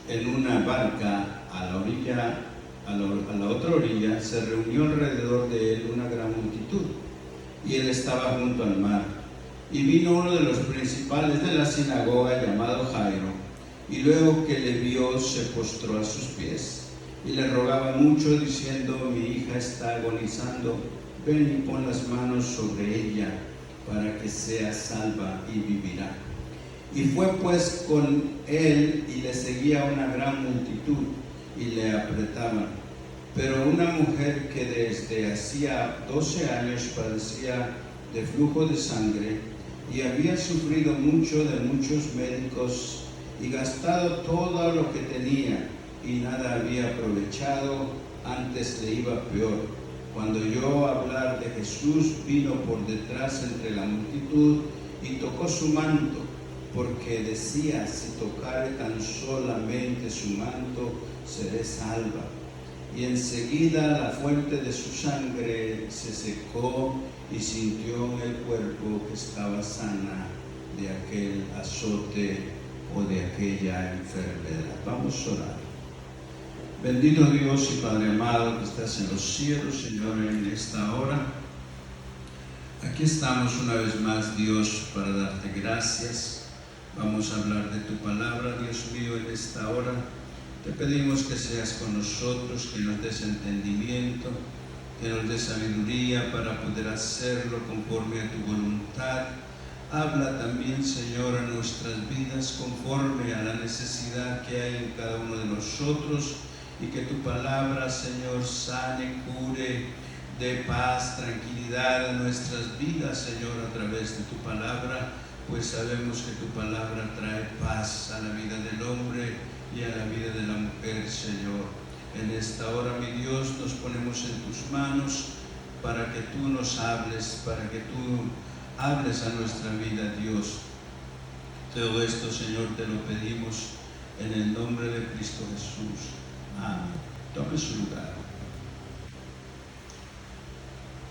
en una barca a la orilla, a la otra orilla, se reunió alrededor de él una gran multitud, y él estaba junto al mar. Y vino uno de los principales de la sinagoga, llamado Jairo, y luego que le vio, se postró a sus pies, y le rogaba mucho, diciendo: mi hija está agonizando, ven y pon las manos sobre ella, para que sea salva y vivirá. Y fue pues con él, y le seguía una gran multitud, y le apretaban. Pero una mujer que desde hacía 12 años padecía de flujo de sangre, y había sufrido mucho de muchos médicos, y gastado todo lo que tenía, y nada había aprovechado, antes le iba peor. Cuando oyó hablar de Jesús, vino por detrás entre la multitud, y tocó su manto, porque decía: si tocare tan solamente su manto, seré salva. Y enseguida la fuente de su sangre se secó, y sintió en el cuerpo que estaba sana de aquel azote o de aquella enfermedad. Vamos a orar. Bendito Dios y Padre amado que estás en los cielos, Señor, en esta hora. Aquí estamos una vez más, Dios, para darte gracias. Vamos a hablar de tu palabra, Dios mío, en esta hora. Te pedimos que seas con nosotros, que nos des entendimiento, que nos des sabiduría para poder hacerlo conforme a tu voluntad. Habla también, Señor, a nuestras vidas conforme a la necesidad que hay en cada uno de nosotros, y que tu palabra, Señor, sane, cure, dé paz, tranquilidad a nuestras vidas, Señor, a través de tu palabra, pues sabemos que tu palabra trae paz a la vida del hombre y a la vida de la mujer, Señor. En esta hora, mi Dios, nos ponemos en tus manos para que tú nos hables, para que tú hables a nuestra vida, Dios. Todo esto, Señor, te lo pedimos en el nombre de Cristo Jesús. Amén. Tome su lugar.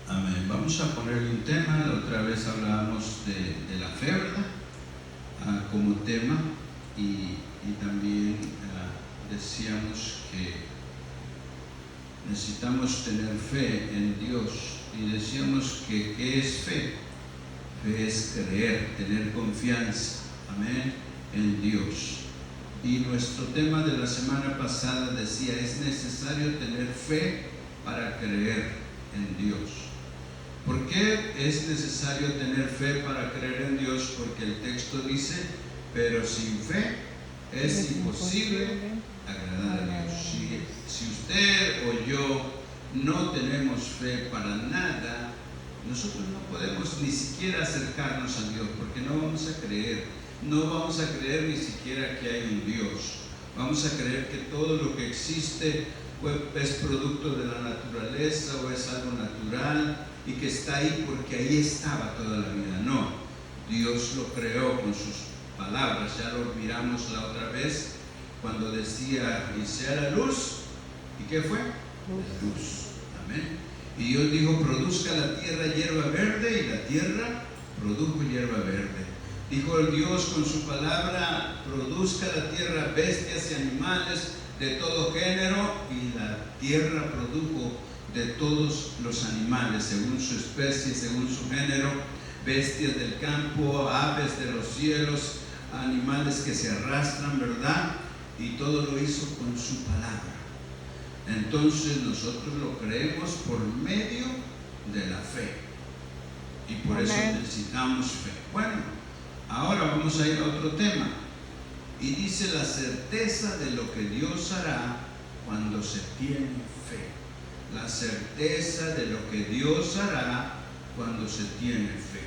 Amén. Vamos a ponerle un tema. La otra vez hablábamos de la fe, ¿verdad? Como tema, y también decíamos que necesitamos tener fe en Dios, y decíamos que ¿qué es fe? Fe es creer, tener confianza, amén, en Dios. Y nuestro tema de la semana pasada decía: es necesario tener fe para creer en Dios. ¿Por qué es necesario tener fe para creer en Dios? Porque el texto dice: pero sin fe es imposible agradar a Dios. Si usted o yo no tenemos fe para nada, nosotros no podemos ni siquiera acercarnos a Dios, porque no vamos a creer. No vamos a creer ni siquiera que hay un Dios. Vamos a creer que todo lo que existe es producto de la naturaleza, o es algo natural y que está ahí porque ahí estaba toda la vida. No, Dios lo creó con sus palabras. Ya lo miramos la otra vez cuando decía: y sea la luz. ¿Y qué fue? Luz. Amén. Y Dios dijo: produzca la tierra hierba verde, y la tierra produjo hierba verde. Dijo el Dios con su palabra: produzca la tierra bestias y animales de todo género, y la tierra produjo de todos los animales, según su especie, según su género, bestias del campo, aves de los cielos, animales que se arrastran, ¿verdad? Y todo lo hizo con su palabra. Entonces nosotros lo creemos por medio de la fe, y por eso necesitamos fe. Bueno, ahora vamos a ir a otro tema, y dice: la certeza de lo que Dios hará cuando se tiene fe. La certeza de lo que Dios hará cuando se tiene fe.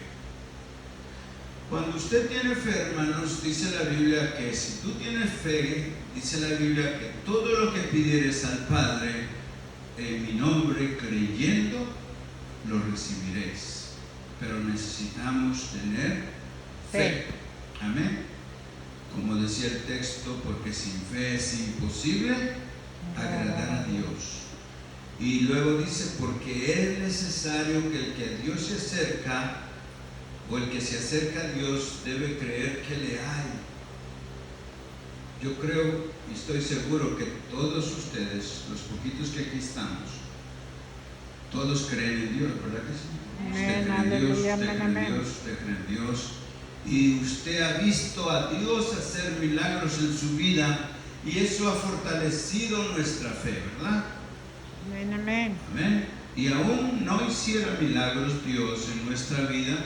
Cuando usted tiene fe, hermanos, dice la Biblia que si tú tienes fe, dice la Biblia que todo lo que pidieres al Padre en mi nombre, creyendo, lo recibiréis. Pero necesitamos tener fe. Amén. Como decía el texto: porque sin fe es imposible agradar a Dios. Y luego dice: porque es necesario que el que a Dios se acerca, o el que se acerca a Dios, debe creer que le hay, Yo creo y estoy seguro que todos ustedes, los poquitos que aquí estamos, todos creen en Dios, ¿verdad que sí? Usted cree en Dios, usted cree en Dios, usted cree en Dios. Y usted ha visto a Dios hacer milagros en su vida y eso ha fortalecido nuestra fe, ¿verdad? Amén, amén. Amén. Y aún no hiciera milagros Dios en nuestra vida,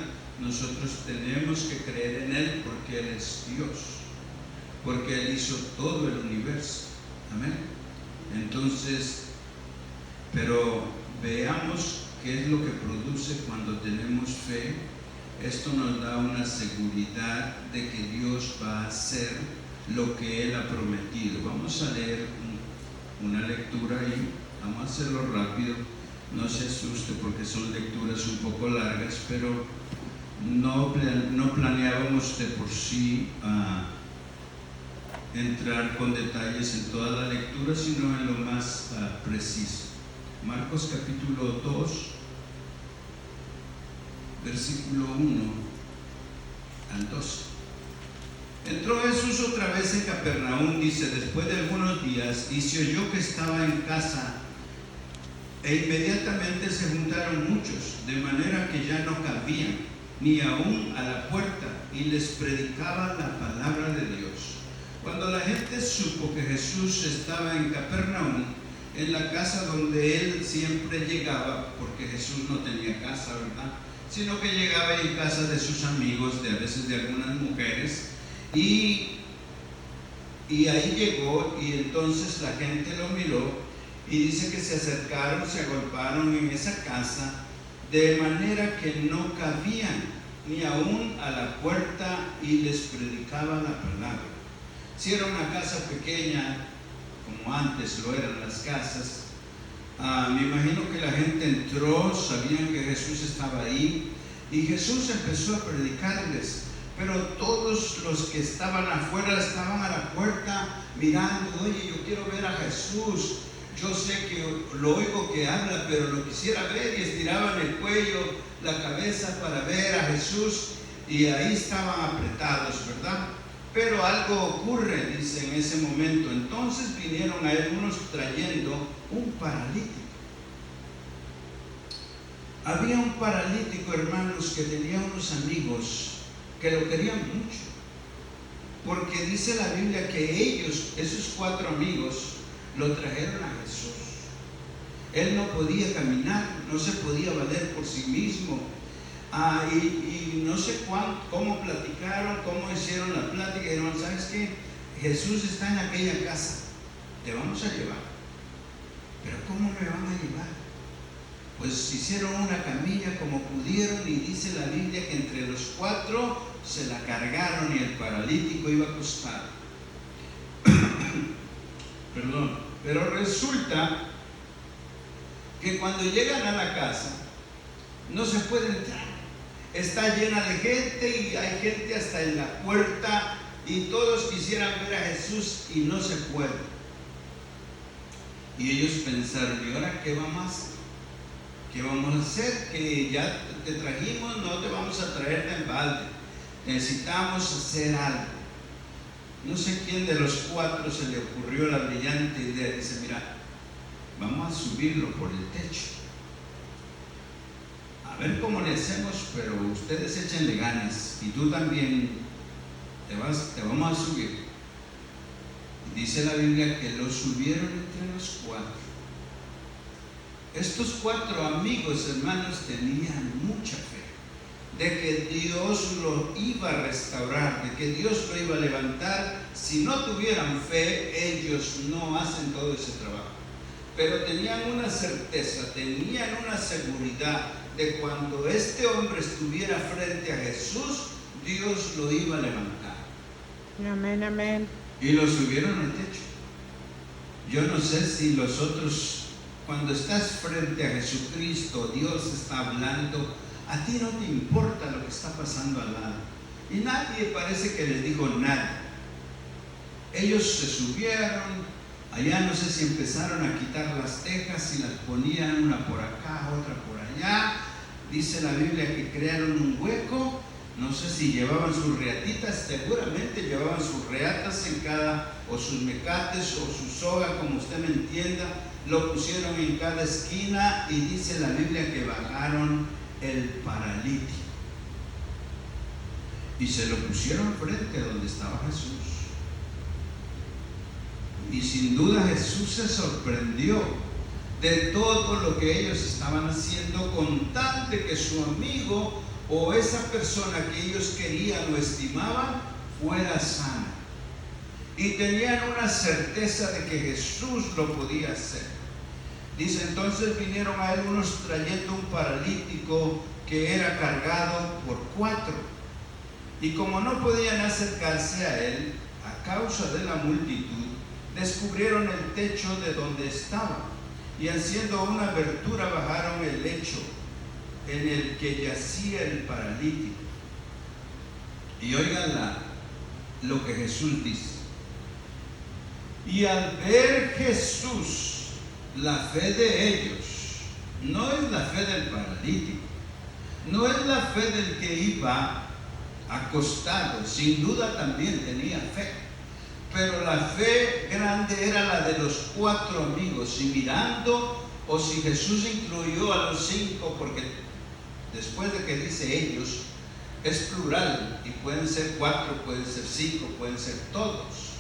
nosotros tenemos que creer en Él porque Él es Dios, porque Él hizo todo el universo. Amén. Entonces, pero veamos qué es lo que produce cuando tenemos fe. Esto nos da una seguridad de que Dios va a hacer lo que Él ha prometido. Vamos a leer una lectura ahí, vamos a hacerlo rápido, no se asuste porque son lecturas un poco largas, pero no planeábamos de por sí entrar con detalles en toda la lectura, sino en lo más preciso. Marcos capítulo 2, versículo 1 al 12. Entró Jesús otra vez en Capernaum, dice, después de algunos días, y se oyó que estaba en casa, e inmediatamente se juntaron muchos, de manera que ya no cabían, ni aún a la puerta, y les predicaba la palabra de Dios. Cuando la gente supo que Jesús estaba en Capernaum, en la casa donde él siempre llegaba, porque Jesús no tenía casa, ¿verdad?, sino que llegaba en casa de sus amigos, a veces de algunas mujeres, y ahí llegó, y entonces la gente lo miró, y dice que se acercaron, se agolparon en esa casa, de manera que no cabían ni aún a la puerta, y les predicaba la palabra. Si era una casa pequeña, como antes lo eran las casas, me imagino que la gente entró, sabían que Jesús estaba ahí, y Jesús empezó a predicarles, pero todos los que estaban afuera estaban a la puerta mirando. Oye, yo quiero ver a Jesús, yo sé que lo oigo que habla, pero lo quisiera ver, y estiraban el cuello, la cabeza para ver a Jesús, y ahí estaban apretados, ¿verdad? Pero algo ocurre, dice, en ese momento. Entonces vinieron a él unos trayendo un paralítico. Había un paralítico, hermanos, que tenía unos amigos que lo querían mucho, porque dice la Biblia que ellos, esos 4 amigos, lo trajeron a Jesús. Él no podía caminar, no se podía valer por sí mismo. Y no sé cómo platicaron, cómo hicieron la plática. Dijeron, ¿sabes qué? Jesús está en aquella casa, te vamos a llevar. ¿Pero cómo me van a llevar? Pues hicieron una camilla como pudieron, y dice la Biblia que entre los 4 se la cargaron, y el paralítico iba acostado. Perdón. Pero resulta que cuando llegan a la casa no se puede entrar. Está llena de gente, y hay gente hasta en la puerta, y todos quisieran ver a Jesús y no se puede. Y ellos pensaron, ¿y ahora qué vamos a hacer? ¿Qué vamos a hacer? Que ya te trajimos, no te vamos a traer de embalde. Necesitamos hacer algo. No sé quién de los 4 se le ocurrió la brillante idea. Dice, mira, vamos a subirlo por el techo. A ver cómo le hacemos, pero ustedes échenle ganas, y tú también te vamos a subir. Dice la Biblia que lo subieron entre los 4. Estos 4 amigos, hermanos, tenían mucha fe de que Dios lo iba a restaurar, de que Dios lo iba a levantar. Si no tuvieran fe, ellos no hacen todo ese trabajo. Pero tenían una certeza, tenían una seguridad de cuando este hombre estuviera frente a Jesús, Dios lo iba a levantar. Amén, amén. Y lo subieron al techo. Yo no sé si los otros, cuando estás frente a Jesucristo, Dios está hablando, a ti no te importa lo que está pasando al lado. Y nadie parece que les dijo nada. Ellos se subieron, allá no sé si empezaron a quitar las tejas y las ponían una por acá, otra por allá. Dice la Biblia que crearon un hueco, No sé si llevaban sus reatitas, seguramente llevaban sus reatas en cada, o sus mecates, o su soga, como usted me entienda. Lo pusieron en cada esquina y dice la Biblia que bajaron el paralítico. Y se lo pusieron frente a donde estaba Jesús. Y sin duda Jesús se sorprendió de todo lo que ellos estaban haciendo, con tal de que su amigo o esa persona que ellos querían o estimaban fuera sana. Y tenían una certeza de que Jesús lo podía hacer. Dice, entonces vinieron a él unos trayendo un paralítico que era cargado por 4. Y como no podían acercarse a él a causa de la multitud, descubrieron el techo de donde estaba, y haciendo una abertura bajaron el lecho en el que yacía el paralítico. Y oigan lo que Jesús dice. Y al ver Jesús la fe de ellos, no es la fe del paralítico, no es la fe del que iba acostado, sin duda también tenía fe, pero la fe grande era la de los 4 amigos. Y mirando, o si Jesús incluyó a los 5, porque después de que dice ellos, es plural, y pueden ser 4, pueden ser 5, pueden ser todos.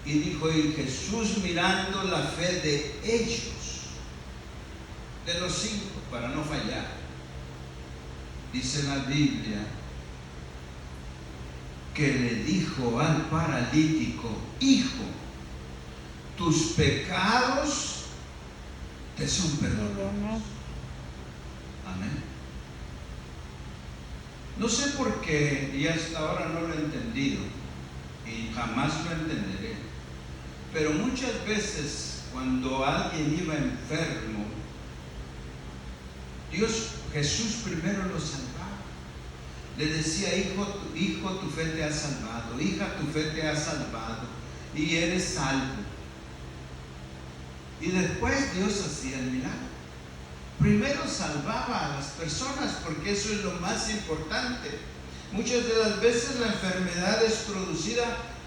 Y dijo, y Jesús mirando la fe de ellos, de los 5, para no fallar, dice la Biblia, que le dijo al paralítico, hijo, tus pecados te son perdonados. Amén. No sé por qué, y hasta ahora no lo he entendido, y jamás lo entenderé, pero muchas veces cuando alguien iba enfermo, Jesús primero lo salvaba. Le decía, hijo, tu fe te ha salvado, hija, tu fe te ha salvado, y eres salvo. Y después Dios hacía el milagro. Primero salvaba a las personas, porque eso es lo más importante. Muchas de las veces la enfermedad es producida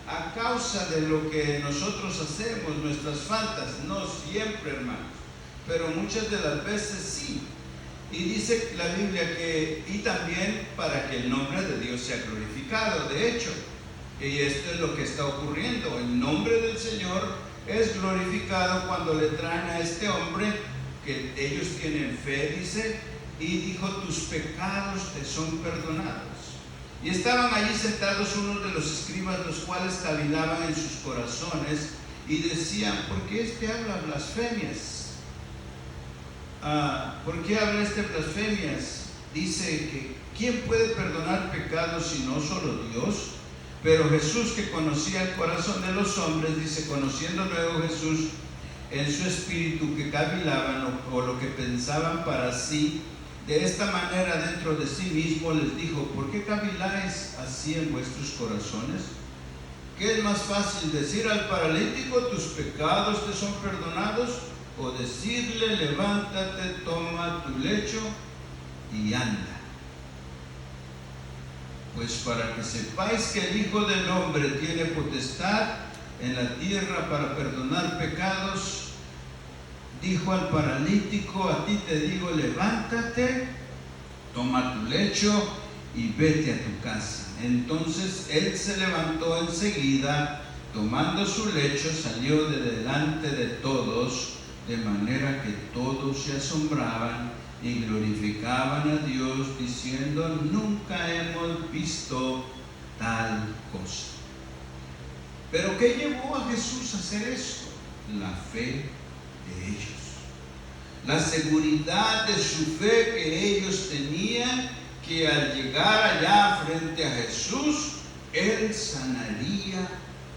a causa de lo que nosotros hacemos, nuestras faltas. No siempre, hermanos, pero muchas de las veces sí. Y dice la Biblia que, y también para que el nombre de Dios sea glorificado. De hecho, y esto es lo que está ocurriendo, el nombre del Señor es glorificado cuando le traen a este hombre, que ellos tienen fe, dice, y dijo, tus pecados te son perdonados. Y estaban allí sentados unos de los escribas, los cuales cavilaban en sus corazones y decían, ¿por qué este habla blasfemias? ¿Por qué habla este blasfemias? Dice que ¿quién puede perdonar pecados si no solo Dios? Pero Jesús, que conocía el corazón de los hombres, dice, conociendo luego Jesús en su espíritu que cavilaban o lo que pensaban para sí, de esta manera dentro de sí mismo les dijo, ¿por qué caviláis así en vuestros corazones? ¿Qué es más fácil, decir al paralítico, tus pecados te son perdonados? O decirle, levántate, toma tu lecho y anda. Pues para que sepáis que el Hijo del Hombre tiene potestad en la tierra para perdonar pecados, dijo al paralítico, a ti te digo, levántate, toma tu lecho y vete a tu casa. Entonces él se levantó enseguida, tomando su lecho, salió de delante de todos, de manera que todos se asombraban y glorificaban a Dios, diciendo, nunca hemos visto tal cosa. ¿Pero qué llevó a Jesús a hacer esto? La fe de ellos, la seguridad de su fe que ellos tenían, que al llegar allá frente a Jesús, Él sanaría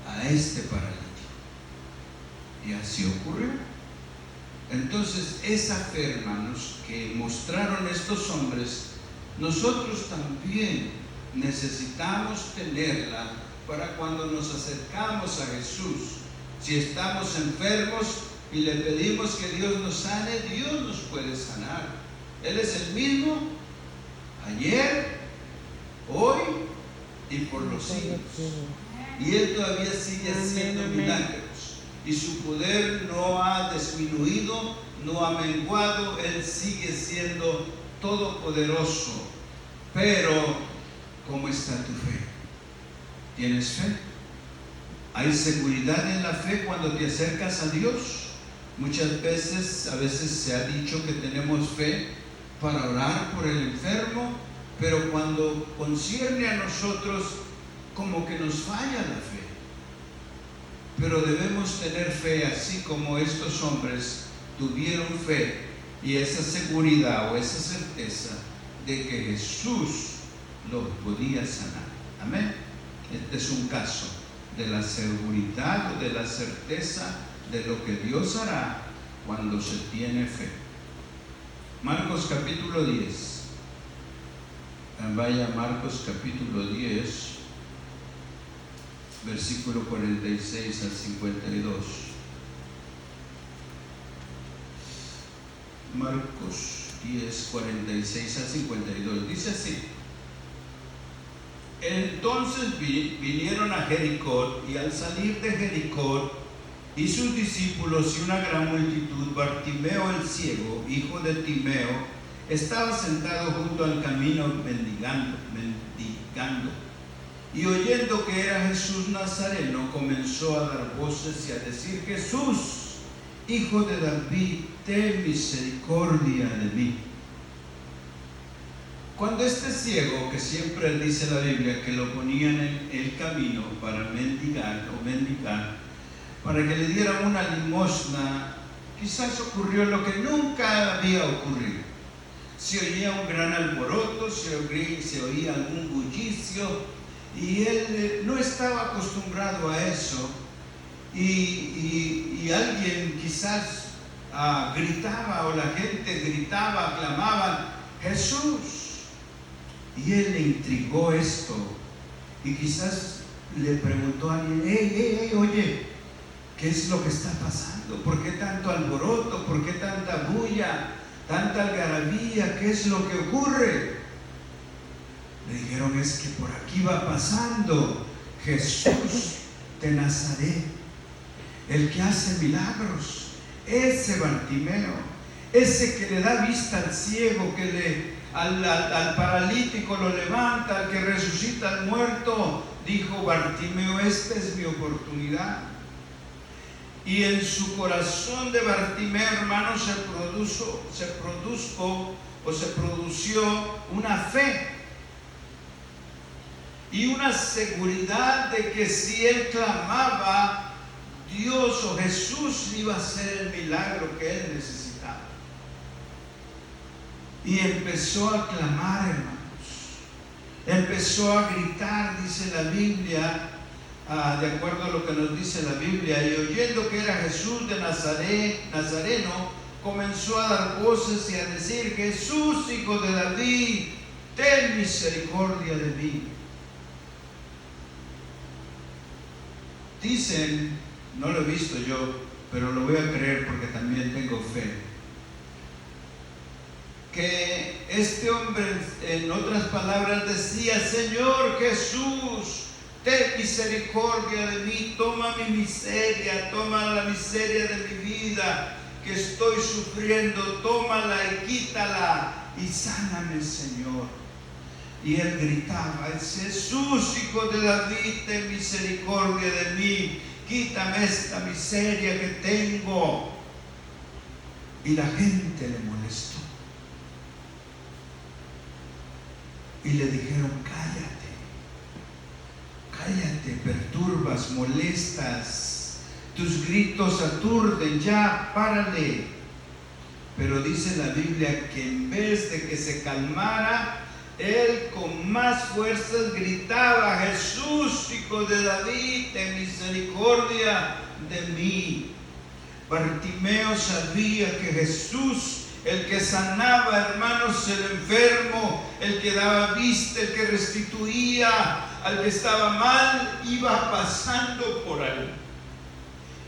a este paralítico. Y así ocurrió. Entonces, esa fe, hermanos, que mostraron estos hombres, nosotros también necesitamos tenerla para cuando nos acercamos a Jesús. Si estamos enfermos y le pedimos que Dios nos sane, Dios nos puede sanar. Él es el mismo ayer, hoy y por los siglos. Y Él todavía sigue haciendo Amén. milagros. Y su poder no ha disminuido, no ha menguado. Él sigue siendo todopoderoso. Pero, ¿cómo está tu fe? ¿Tienes fe? ¿Hay seguridad en la fe cuando te acercas a Dios? Muchas veces, a veces se ha dicho que tenemos fe para orar por el enfermo, pero cuando concierne a nosotros, como que nos falla la fe. Pero debemos tener fe así como estos hombres tuvieron fe y esa seguridad o esa certeza de que Jesús los podía sanar. Amén. Este es un caso de la seguridad o de la certeza de lo que Dios hará cuando se tiene fe. Marcos capítulo 10. Vaya, Marcos capítulo 10, versículo 46 al 52. Marcos 10, 46 al 52. Dice así: entonces vinieron a Jericó, y al salir de Jericó y sus discípulos y una gran multitud, Bartimeo el ciego, hijo de Timeo, estaba sentado junto al camino mendigando. Y oyendo que era Jesús Nazareno, comenzó a dar voces y a decir: Jesús, hijo de David, ten misericordia de mí. Cuando este ciego, que siempre dice la Biblia que lo ponían en el camino para mendigar, para que le dieran una limosna, quizás ocurrió lo que nunca había ocurrido. Se oía un gran alboroto, se oía algún bullicio, y él no estaba acostumbrado a eso, y alguien quizás gritaba, o la gente gritaba, clamaban: Jesús. Y él le intrigó esto, y quizás le preguntó a alguien: oye, ¿qué es lo que está pasando? ¿Por qué tanto alboroto? ¿Por qué tanta bulla? ¿Tanta algarabía? ¿Qué es lo que ocurre? Le dijeron: es que por aquí va pasando Jesús de Nazaret, el que hace milagros, ese Bartimeo, ese que le da vista al ciego, que al paralítico lo levanta, al que resucita al muerto. Dijo Bartimeo: esta es mi oportunidad. Y en su corazón de Bartimeo, hermanos, se produció una fe y una seguridad de que si él clamaba, Dios o Jesús iba a hacer el milagro que él necesitaba. Y empezó a clamar, hermanos. Empezó a gritar, dice la Biblia, de acuerdo a lo que nos dice la Biblia. Y oyendo que era Jesús de Nazareno, comenzó a dar voces y a decir: Jesús, hijo de David, ten misericordia de mí. Dicen, no lo he visto yo, pero lo voy a creer porque también tengo fe, que este hombre, en otras palabras, decía: Señor Jesús, ten misericordia de mí, toma mi miseria, toma la miseria de mi vida que estoy sufriendo, tómala y quítala y sáname, Señor. Y él gritaba: Jesús, hijo de David, ten misericordia de mí, quítame esta miseria que tengo. Y la gente le molestó y le dijeron: cállate, perturbas, molestas, tus gritos aturden, ya, párale. Pero dice la Biblia que en vez de que se calmara, él con más fuerzas gritaba: Jesús, hijo de David, ten misericordia de mí. Bartimeo sabía que Jesús, el que sanaba, hermanos, el enfermo, el que daba vista, el que restituía al que estaba mal, iba pasando por ahí.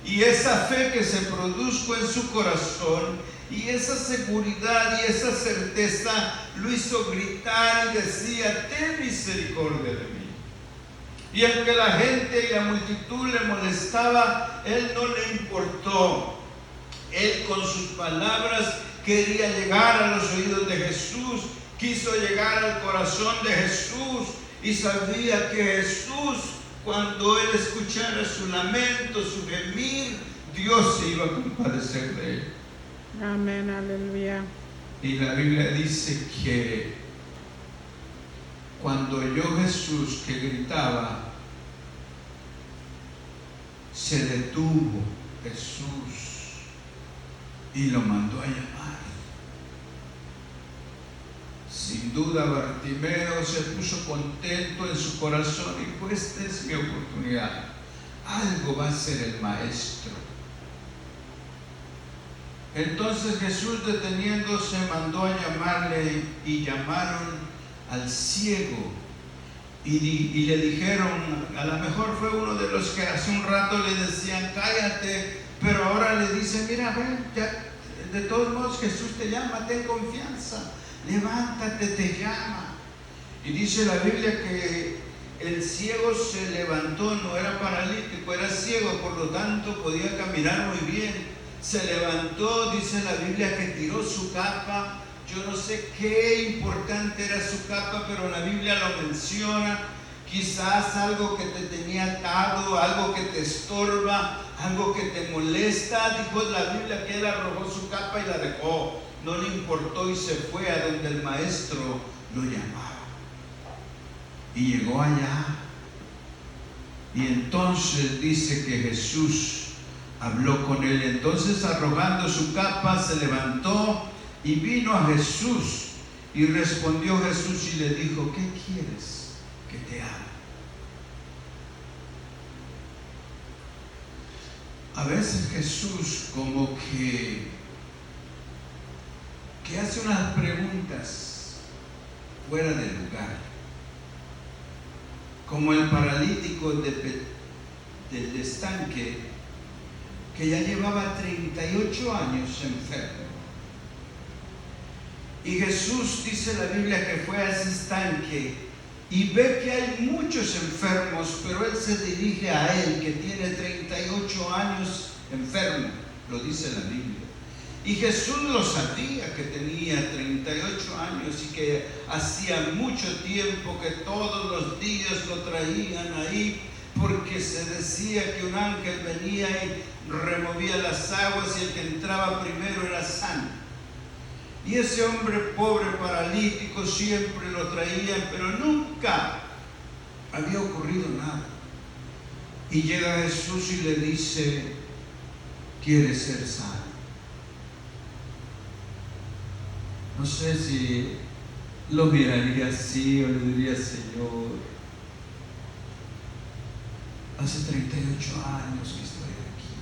Y esa fe que se produjo en su corazón Y esa seguridad y esa certeza lo hizo gritar y decía: ten misericordia de mí. Y aunque la gente y la multitud le molestaba, él no le importó. Él con sus palabras quería llegar a los oídos de Jesús, quiso llegar al corazón de Jesús, y sabía que Jesús, cuando él escuchara su lamento, su gemir, Dios se iba a compadecer de él. Amén, aleluya. Y la Biblia dice que cuando oyó Jesús que gritaba, se detuvo Jesús y lo mandó a llamar. Sin duda Bartimeo se puso contento en su corazón y dijo: esta es mi oportunidad, algo va a hacer el maestro. Entonces Jesús, deteniéndose, mandó a llamarle, y llamaron al ciego y le dijeron, a lo mejor fue uno de los que hace un rato le decían cállate, pero ahora le dice: mira, ven, ya, de todos modos Jesús te llama, ten confianza, levántate, te llama. Y dice la Biblia que el ciego se levantó, no era paralítico, era ciego, por lo tanto podía caminar muy bien. Se levantó, dice la Biblia que tiró su capa. Yo no sé qué importante era su capa, pero la Biblia lo menciona. Quizás algo que te tenía atado, algo que te estorba, algo que te molesta. Dijo la Biblia que él arrojó su capa y la dejó. No le importó y se fue a donde el maestro lo llamaba. Y llegó allá. Y entonces dice que Jesús habló con él. Entonces, arrojando su capa, se levantó y vino a Jesús. Y respondió Jesús y le dijo: ¿qué quieres que te haga? A veces Jesús como que hace unas preguntas fuera de lugar, como el paralítico del estanque, que ya llevaba 38 años enfermo. Y Jesús, dice la Biblia, que fue a ese estanque y ve que hay muchos enfermos, pero él se dirige a él, que tiene 38 años enfermo, lo dice la Biblia. Y Jesús lo sabía, que tenía 38 años y que hacía mucho tiempo que todos los días lo traían ahí, porque se decía que un ángel venía y removía las aguas y el que entraba primero era sano. Y ese hombre pobre, paralítico, siempre lo traían, pero nunca había ocurrido nada. Y llega Jesús y le dice: ¿quieres ser sano? No sé si lo miraría así o le diría: Señor, hace 38 años que estoy aquí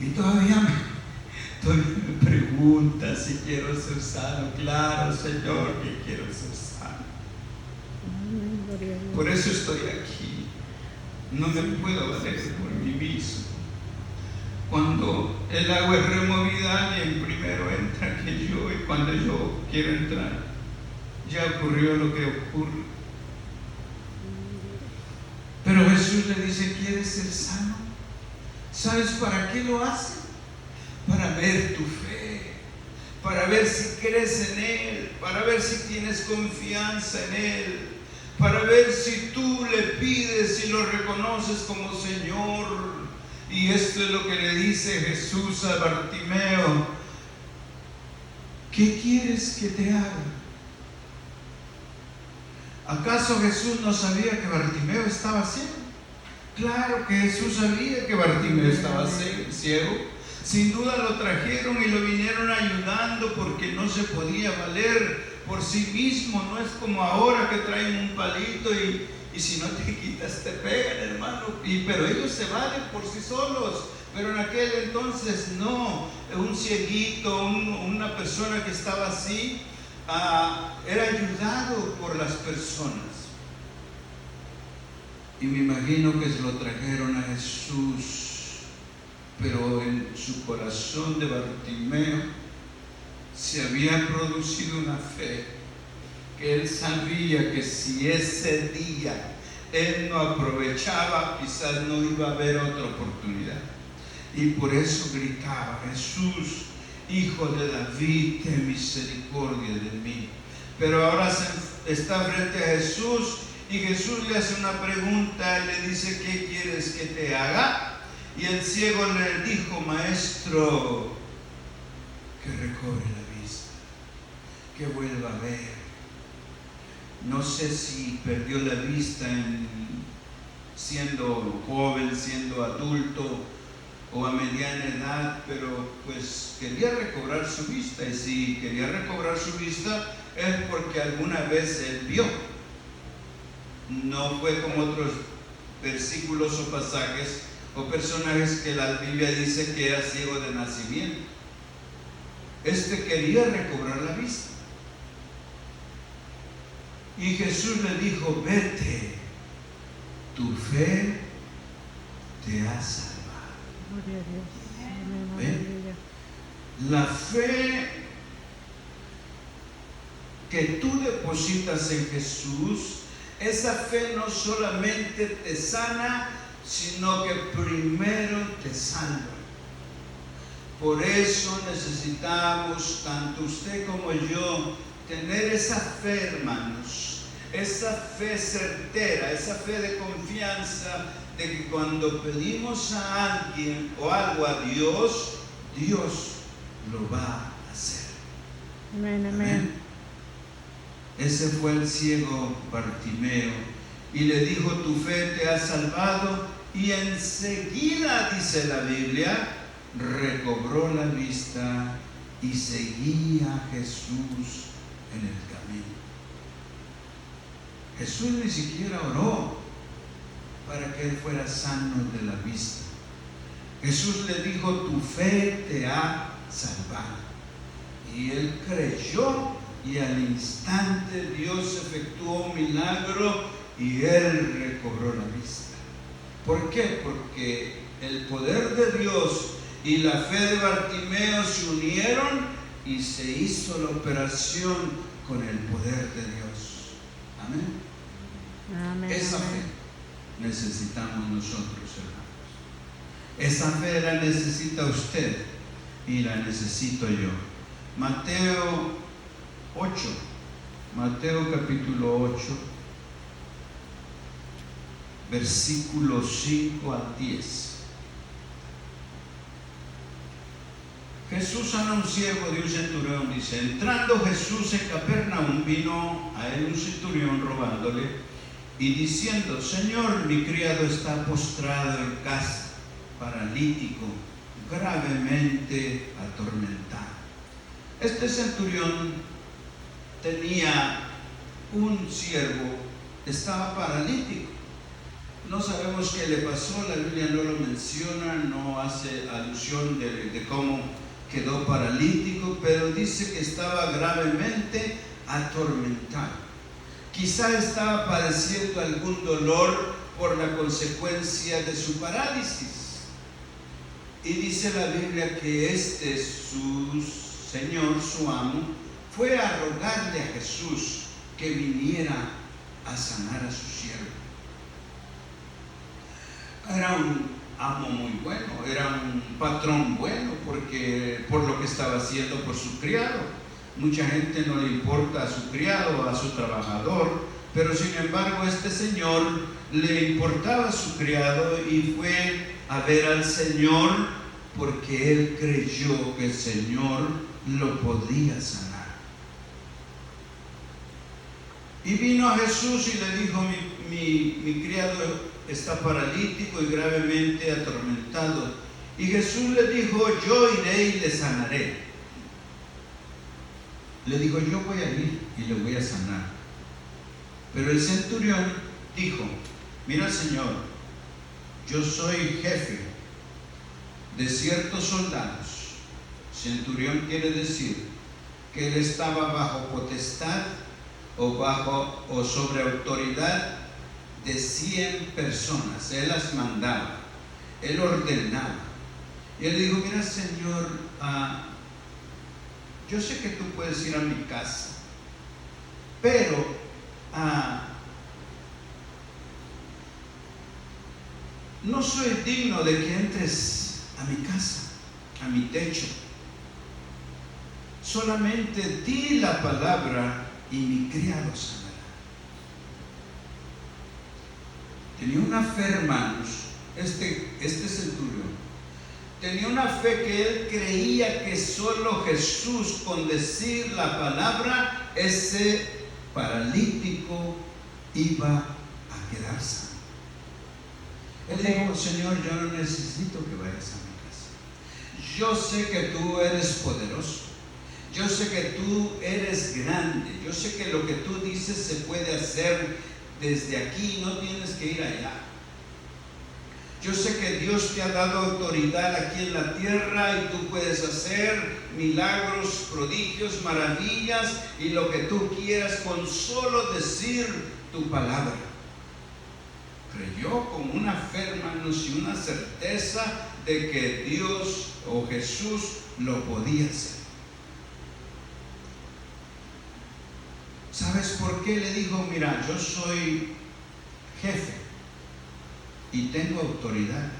y todavía me pregunta si quiero ser sano. Claro, Señor, que quiero ser sano. Por eso estoy aquí. No me puedo valer por mí mismo. Cuando el agua es removida, alguien primero entra que yo, y cuando yo quiero entrar, ya ocurrió lo que ocurre. Pero Jesús le dice: ¿quieres ser sano? ¿Sabes para qué lo hace? Para ver tu fe, para ver si crees en Él, para ver si tienes confianza en Él, para ver si tú le pides y lo reconoces como Señor. Y esto es lo que le dice Jesús a Bartimeo: ¿qué quieres que te haga? ¿Acaso Jesús no sabía que Bartimeo estaba ciego? Claro que Jesús sabía que Bartimeo estaba ciego. Sin duda lo trajeron y lo vinieron ayudando, porque no se podía valer por sí mismo. No es como ahora que traen un palito y si no te quitas te pegan, hermano. Pero ellos se valen por sí solos. Pero en aquel entonces no. Un cieguito, una persona que estaba así, era ayudado por las personas. Y me imagino que se lo trajeron a Jesús, pero en su corazón de Bartimeo se había producido una fe que él sabía que si ese día él no aprovechaba, quizás no iba a haber otra oportunidad. Y por eso gritaba: Jesús, Hijo de David, ten misericordia de mí. Pero ahora está frente a Jesús y Jesús le hace una pregunta y le dice: ¿qué quieres que te haga? Y el ciego le dijo: Maestro, que recobre la vista, que vuelva a ver. No sé si perdió la vista siendo joven, siendo adulto o a mediana edad, pero pues quería recobrar su vista. Y si quería recobrar su vista es porque alguna vez él vio. No fue como otros versículos o pasajes o personajes que la Biblia dice que era ciego de nacimiento. Este quería recobrar la vista. Y Jesús le dijo: vete, tu fe te ha salvado. Gloria a Dios. Amén. ¿Ven? Aleluya. La fe que tú depositas en Jesús, esa fe no solamente te sana, sino que primero te salva. Por eso necesitamos, tanto usted como yo, tener esa fe, hermanos, esa fe certera, esa fe de confianza de que cuando pedimos a alguien o algo a Dios, Dios lo va a hacer. Amén, amén. Ese fue el ciego Bartimeo y le dijo: tu fe te ha salvado, y enseguida, dice la Biblia, recobró la vista y seguía a Jesús en el camino. Jesús ni siquiera oró para que él fuera sano de la vista. Jesús le dijo: tu fe te ha salvado. Y él creyó, y al instante Dios efectuó un milagro y él recobró la vista. ¿Por qué? Porque el poder de Dios y la fe de Bartimeo se unieron y se hizo la operación con el poder de Dios. Amén. Amén. Esa fe necesitamos nosotros, hermanos. Esa fe la necesita usted y la necesito yo. Mateo 8, Mateo capítulo 8, versículos 5 al 10. Jesús sana a un siervo de un centurión, dice: entrando Jesús en Capernaum, vino a él un centurión rogándole y diciendo: Señor, mi criado está postrado en casa, paralítico, gravemente atormentado. Este centurión tenía un siervo, estaba paralítico. No sabemos qué le pasó, la Biblia no lo menciona, no hace alusión de cómo quedó paralítico, pero dice que estaba gravemente atormentado. Quizá estaba padeciendo algún dolor por la consecuencia de su parálisis. Y dice la Biblia que su señor, su amo, fue a rogarle a Jesús que viniera a sanar a su siervo. Era un amo muy bueno, era un patrón bueno, porque por lo que estaba haciendo por su criado. Mucha gente no le importa a su criado, a su trabajador, pero sin embargo este señor le importaba a su criado y fue a ver al Señor porque él creyó que el Señor lo podía sanar. Y vino a Jesús y le dijo: mi criado está paralítico y gravemente atormentado. Y Jesús le dijo: yo iré y le sanaré. Le dijo: yo voy a ir y le voy a sanar. Pero el centurión dijo: mira, Señor, yo soy jefe de ciertos soldados. Centurión quiere decir que él estaba bajo potestad o sobre autoridad de 100 personas. Él las mandaba, él ordenaba. Y él dijo, mira Señor, yo sé que tú puedes ir a mi casa, pero no soy digno de que entres a mi casa, a mi techo. Solamente di la palabra y mi criado sanará. Tenía una fe, hermanos, este centurión. Tenía una fe que él creía que solo Jesús, con decir la palabra, ese paralítico iba a quedar sano. Él dijo, Señor, yo no necesito que vayas a mi casa. Yo sé que tú eres poderoso. Yo sé que tú eres grande. Yo sé que lo que tú dices se puede hacer desde aquí. No tienes que ir allá. Yo sé que Dios te ha dado autoridad aquí en la tierra y tú puedes hacer milagros, prodigios, maravillas y lo que tú quieras con solo decir tu palabra. Creyó con una fe, hermanos, y una certeza de que Dios o Jesús lo podía hacer. ¿Sabes por qué? Le dijo, mira, yo soy jefe y tengo autoridad.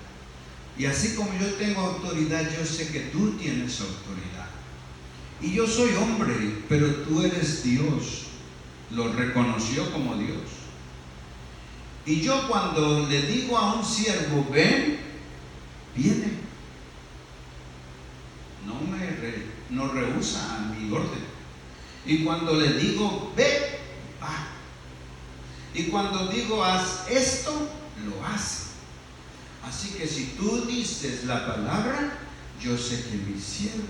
Y así como yo tengo autoridad, yo sé que tú tienes autoridad. Y yo soy hombre, pero tú eres Dios. Lo reconoció como Dios. Y yo cuando le digo a un siervo, ven, viene. No rehúsa a mi orden. Y cuando le digo, ve, va. Y cuando digo, haz esto, lo hace. Así que si tú dices la palabra, yo sé que mi siervo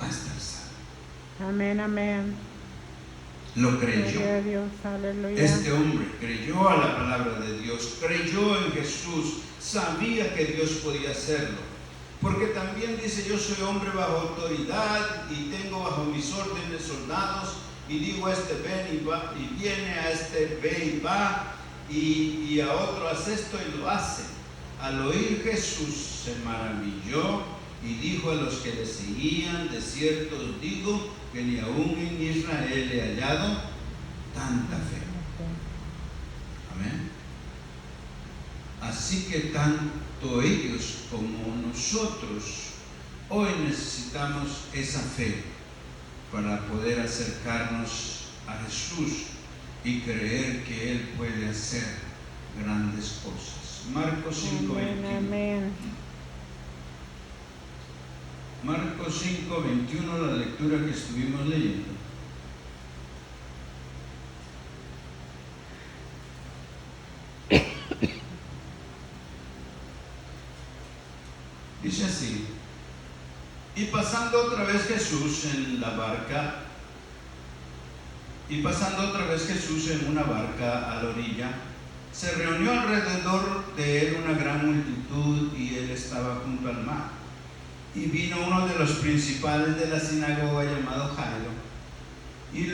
va a estar sano. Amén, amén. Lo creyó. Gloria a Dios, aleluya. Este hombre creyó a la palabra de Dios, creyó en Jesús, sabía que Dios podía hacerlo. Porque también dice, yo soy hombre bajo autoridad y tengo bajo mis órdenes soldados, y digo a este ven y va, y viene, a este ve y va, y a otro hace esto y lo hace. Al oír Jesús se maravilló y dijo a los que le seguían, de cierto os digo que ni aún en Israel he hallado tanta fe. Amén. Así que tanto ellos como nosotros hoy necesitamos esa fe para poder acercarnos a Jesús y creer que Él puede hacer grandes cosas. Marcos 5:21. Amén. Marcos 5:21, la lectura que estuvimos leyendo. Dice así: y pasando otra vez Jesús en una barca a la orilla, se reunió alrededor de él una gran multitud y él estaba junto al mar. Y vino uno de los principales de la sinagoga llamado Jairo, y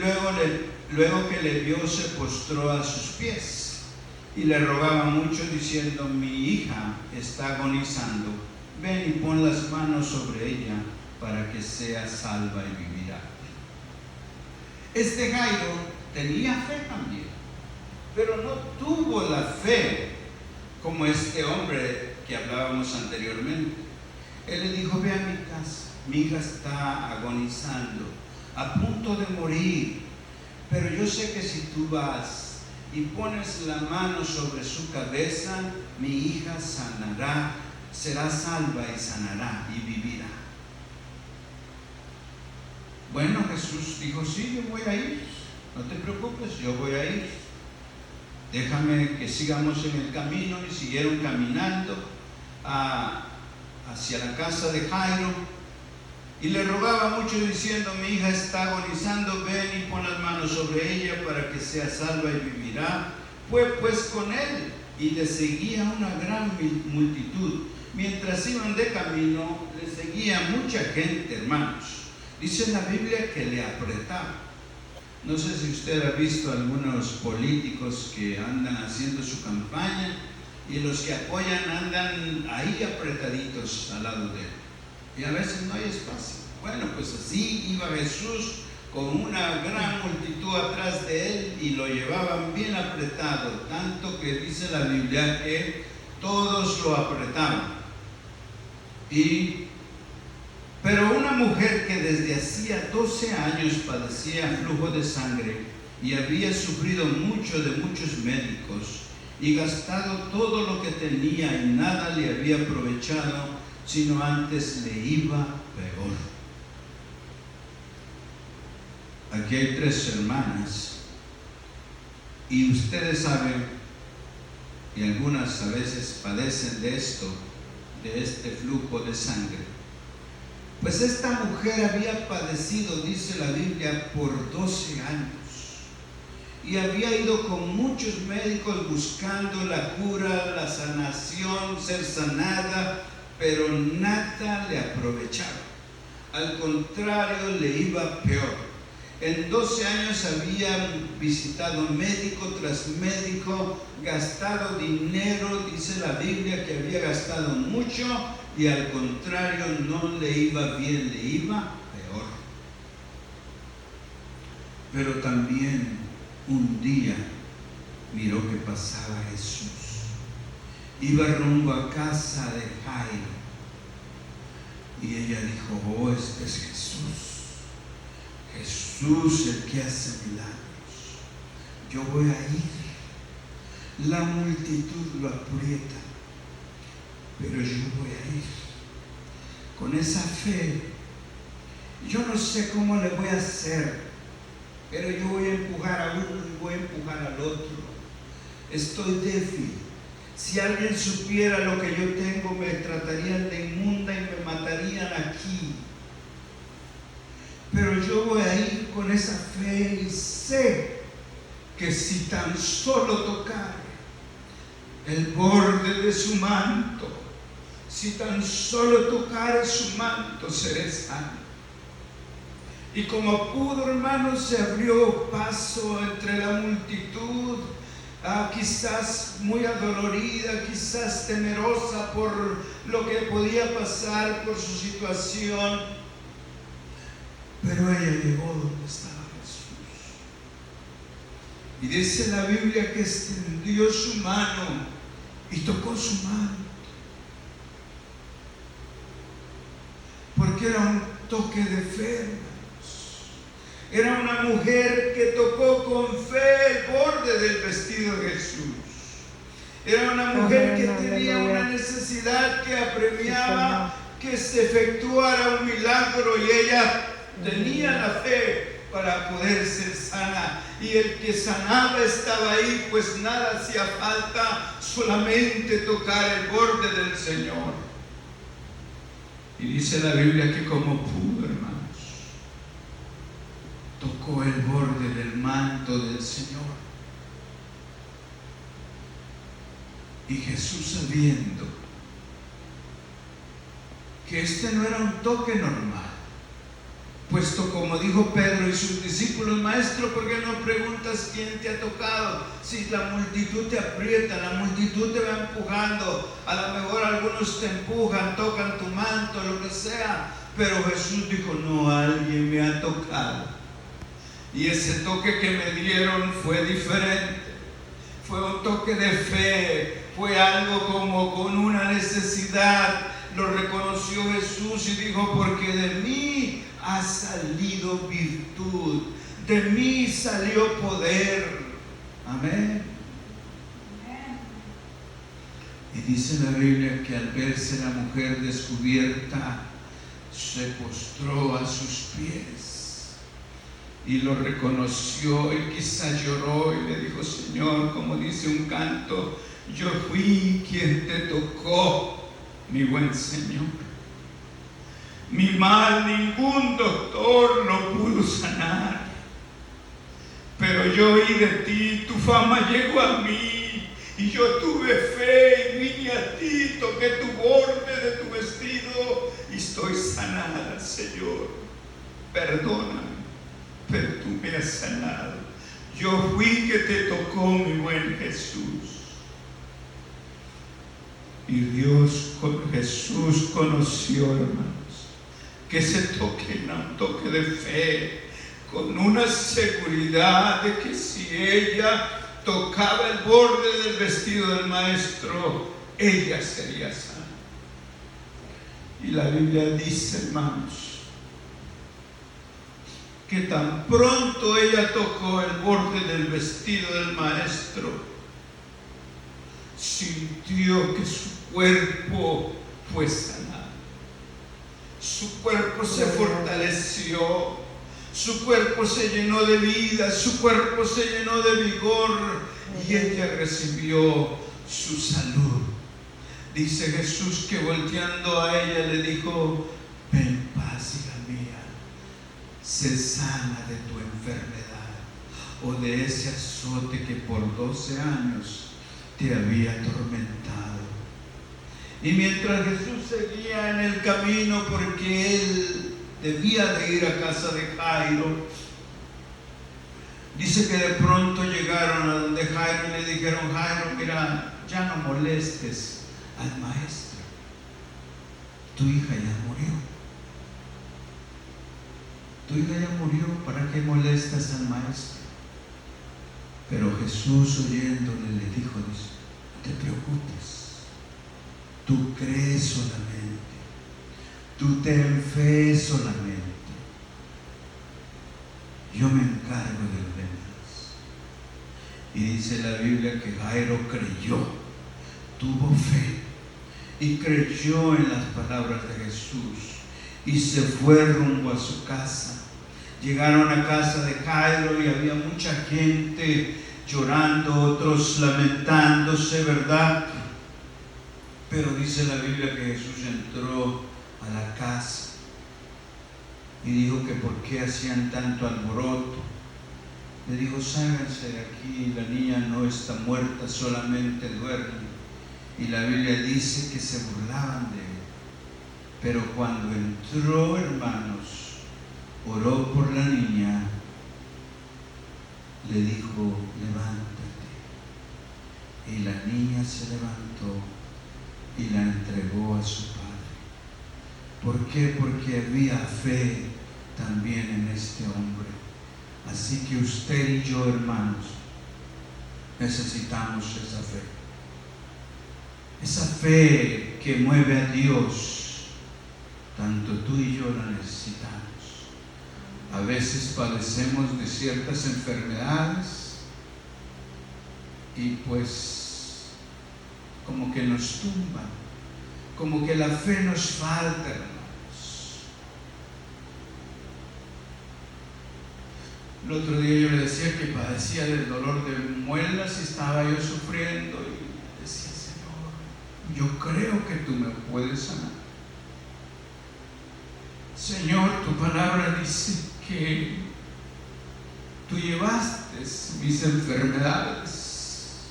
luego que le vio se postró a sus pies y le rogaba mucho diciendo: mi hija está agonizando, ven y pon las manos sobre ella para que sea salva y vivirá. Este Jairo tenía fe también, pero no tuvo la fe como este hombre que hablábamos anteriormente. Él le dijo: ve a mi casa, mi hija está agonizando, a punto de morir, pero yo sé que si tú vas y pones la mano sobre su cabeza, mi hija sanará, será salva y sanará y vivirá. Bueno, Jesús dijo: sí, yo voy a ir, no te preocupes, yo voy a ir. Déjame que sigamos en el camino. Y siguieron caminando hacia la casa de Jairo, y le rogaba mucho diciendo: mi hija está agonizando, ven y pon las manos sobre ella para que sea salva y vivirá. Fue pues con él, y le seguía una gran multitud. Mientras iban de camino, le seguía mucha gente, hermanos. Dice la Biblia que le apretaba. No sé si usted ha visto algunos políticos que andan haciendo su campaña y los que apoyan andan ahí apretaditos al lado de él. Y a veces no hay espacio. Bueno, pues así iba Jesús con una gran multitud atrás de él y lo llevaban bien apretado, tanto que dice la Biblia que todos lo apretaban. Pero una mujer que desde hacía 12 años padecía flujo de sangre y había sufrido mucho de muchos médicos y gastado todo lo que tenía y nada le había aprovechado, sino antes le iba peor. Aquí hay 3 hermanas y ustedes saben, y algunas a veces padecen de esto, de este flujo de sangre. Pues esta mujer había padecido, dice la Biblia, por 12 años y había ido con muchos médicos buscando la cura, la sanación, ser sanada, pero nada le aprovechaba. Al contrario, le iba peor. En 12 años había visitado médico tras médico, gastado dinero, dice la Biblia que había gastado mucho y al contrario no le iba bien, le iba peor. Pero también un día miró que pasaba Jesús. Iba rumbo a casa de Jairo y ella dijo: oh, este es Jesús. Jesús el que hace milagros. Yo voy a ir. La multitud lo aprieta, pero yo voy a ir. Con esa fe, yo no sé cómo le voy a hacer, pero yo voy a empujar a uno y voy a empujar al otro. Estoy débil. Si alguien supiera lo que yo tengo, me tratarían de inmunda y me matarían aquí. Pero yo voy a ir con esa fe y sé que si tan solo tocare el borde de su manto, si tan solo tocare su manto, seré sano. Y como pudo, hermanos, se abrió paso entre la multitud, quizás muy adolorida, quizás temerosa por lo que podía pasar, por su situación. Pero ella llegó donde estaba Jesús. Y dice la Biblia que extendió su mano y tocó su manto. Porque era un toque de fe, hermanos. Era una mujer que tocó con fe el borde del vestido de Jesús. Era una mujer que tenía una necesidad que apremiaba que se efectuara un milagro y ella tenía la fe para poder ser sana, y el que sanaba estaba ahí, pues nada hacía falta, solamente tocar el borde del Señor. Y dice la Biblia que como pudo, hermanos, tocó el borde del manto del Señor. Y Jesús, sabiendo que este no era un toque normal, puesto como dijo Pedro y sus discípulos: maestro, ¿por qué no preguntas quién te ha tocado? Si la multitud te aprieta, la multitud te va empujando, a lo mejor algunos te empujan, tocan tu manto, lo que sea, pero Jesús dijo: no, alguien me ha tocado. Y ese toque que me dieron fue diferente, fue un toque de fe, fue algo como con una necesidad. Lo reconoció Jesús y dijo: porque de mí ha salido virtud, de mí salió poder. Amén. Y dice la Biblia que al verse la mujer descubierta, se postró a sus pies y lo reconoció, y quizás lloró y le dijo: Señor, como dice un canto, yo fui quien te tocó, mi buen Señor. Mi mal ningún doctor lo pudo sanar, pero yo oí de ti, tu fama llegó a mí, y yo tuve fe y vine a ti, toqué tu borde de tu vestido y estoy sanada, Señor. Perdóname, pero tú me has sanado. Yo fui que te tocó, mi buen Jesús. Y Jesús conoció, hermanos, que se toquen a un toque de fe, con una seguridad de que si ella tocaba el borde del vestido del Maestro, ella sería sana. Y la Biblia dice, hermanos, que tan pronto ella tocó el borde del vestido del Maestro, sintió que su cuerpo fue sanado. Su cuerpo se fortaleció, su cuerpo se llenó de vida, su cuerpo se llenó de vigor y ella recibió su salud. Dice Jesús que volteando a ella le dijo: ven paz, hija mía, sé sana de tu enfermedad o de ese azote que por 12 años te había atormentado. Y mientras Jesús seguía en el camino, porque él debía de ir a casa de Jairo, dice que de pronto llegaron a donde Jairo y le dijeron: Jairo, mira, ya no molestes al maestro, tu hija ya murió. Tu hija ya murió, ¿para qué molestas al maestro? Pero Jesús, oyéndole, le dijo: no te preocupes, tú crees solamente, tú ten fe solamente, yo me encargo de los demás. Y dice la Biblia que Jairo creyó, tuvo fe y creyó en las palabras de Jesús y se fue rumbo a su casa. Llegaron a casa de Jairo y había mucha gente llorando, otros lamentándose, ¿verdad? Pero dice la Biblia que Jesús entró a la casa y dijo que por qué hacían tanto alboroto. Le dijo: sálganse de aquí, la niña no está muerta, solamente duerme. Y la Biblia dice que se burlaban de él. Pero cuando entró, hermanos, oró por la niña, le dijo: levántate. Y la niña se levantó y la entregó a su padre. ¿Por qué? Porque había fe también en este hombre. Así que usted y yo, hermanos, necesitamos esa fe. Esa fe que mueve a Dios, tanto tú y yo la necesitamos. A veces padecemos de ciertas enfermedades y pues como que nos tumban, como que la fe nos falta, hermanos. El otro día yo le decía que padecía del dolor de muelas y estaba yo sufriendo y decía: Señor, yo creo que tú me puedes sanar. Señor, tu palabra dice que tú llevaste mis enfermedades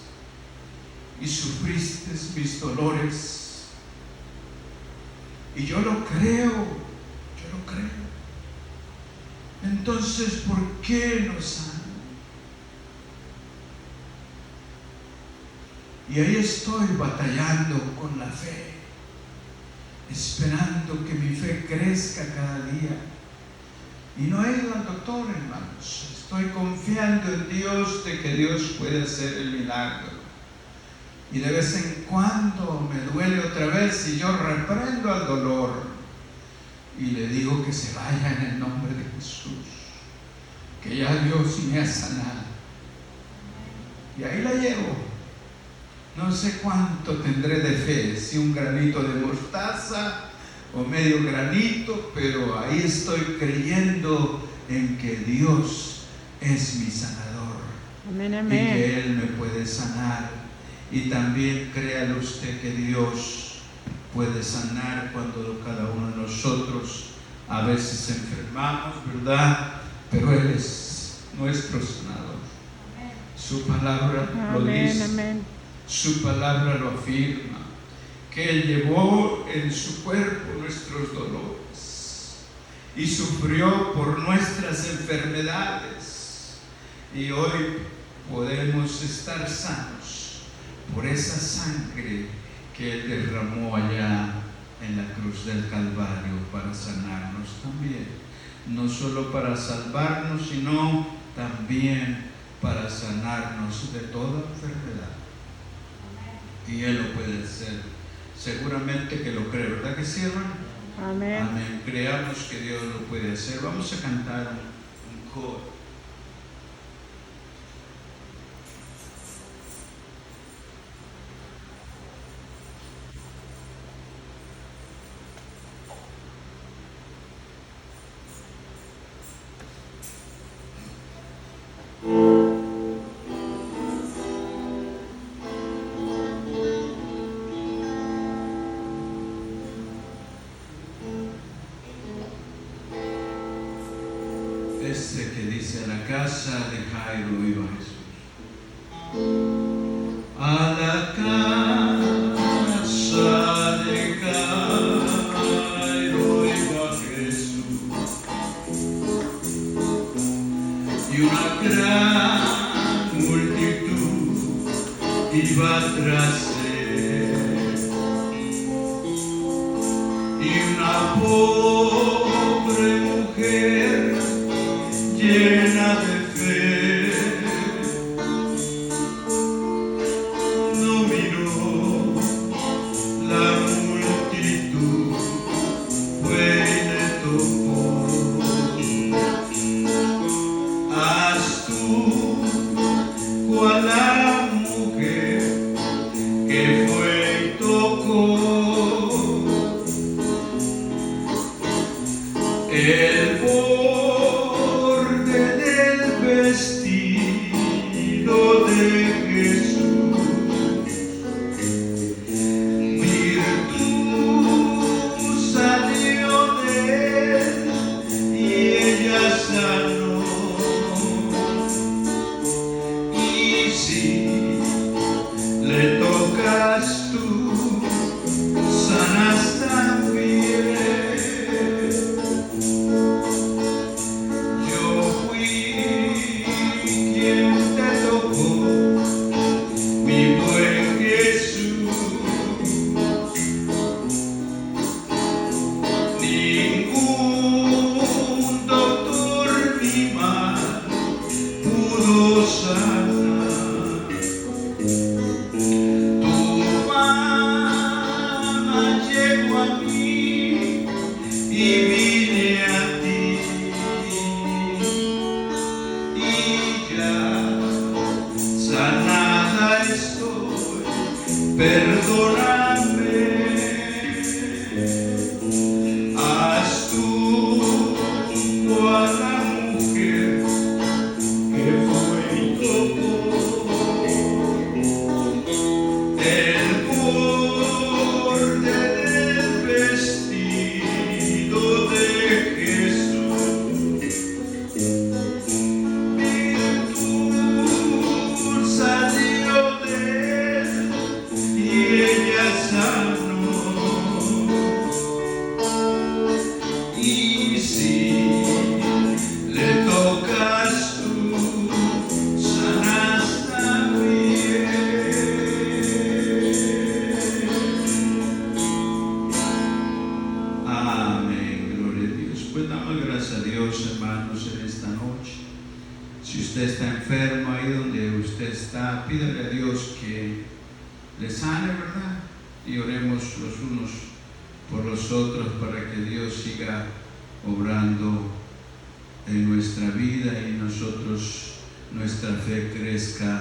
y sufriste mis dolores. Y yo lo creo. Entonces, ¿por qué no sano? Y ahí estoy batallando con la fe, esperando que mi fe crezca cada día. Y no he ido al doctor, hermanos. Estoy confiando en Dios de que Dios puede hacer el milagro. Y de vez en cuando me duele otra vez y yo reprendo al dolor y le digo que se vaya en el nombre de Jesús, que ya Dios me ha sanado. Y ahí la llevo. No sé cuánto tendré de fe, si un granito de mostaza o medio granito, pero ahí estoy creyendo en que Dios es mi sanador. Amén, y amén. que Él me puede sanar. Y también créale usted que Dios puede sanar cuando cada uno de nosotros a veces enfermamos, ¿verdad? Pero Él es nuestro sanador. Su palabra lo dice. Amén. Su palabra lo afirma, que Él llevó en su cuerpo nuestros dolores y sufrió por nuestras enfermedades. Y hoy podemos estar sanos por esa sangre que Él derramó allá en la cruz del Calvario para sanarnos también. No solo para salvarnos, sino también para sanarnos de toda enfermedad. Y Él lo puede hacer. Seguramente que lo cree, ¿verdad que sí, hermano? Amén. Amén. Creamos que Dios lo puede hacer. Vamos a cantar un coro. Este que dice: a la casa de Jairo iba Jesús. A la casa de Jairo iba Jesús, y una gran multitud iba tras él, y una pobre mujer llena de fe no miró la multitud, fue y le tocó. Haz tú cual la mujer que fue y tocó el borde del vestido de Jesús. Virtud salió de él y ella sanó. Y si le tocas tú, sanas también. Yo fui quien te tocó, mi buen Jesús. Ningún doctor ni mal pudo sanar. Tu fama llegó a mí y vine a ti, y ya sanada estoy, perdóname. Haz tú cual la mujer que fue y tocó el borde del vestido de Jesús. Virtud salió de él y ella sanó. Y si le tocas tú, sanas también. Amén, gloria a Dios. Pues damos gracias a Dios, hermanos, en esta noche. Si usted está enfermo, ahí donde usted está, pídale a Dios que le sane, ¿verdad? Y oremos los unos por los otros para que Dios siga obrando en nuestra vida y nosotros, nuestra fe crezca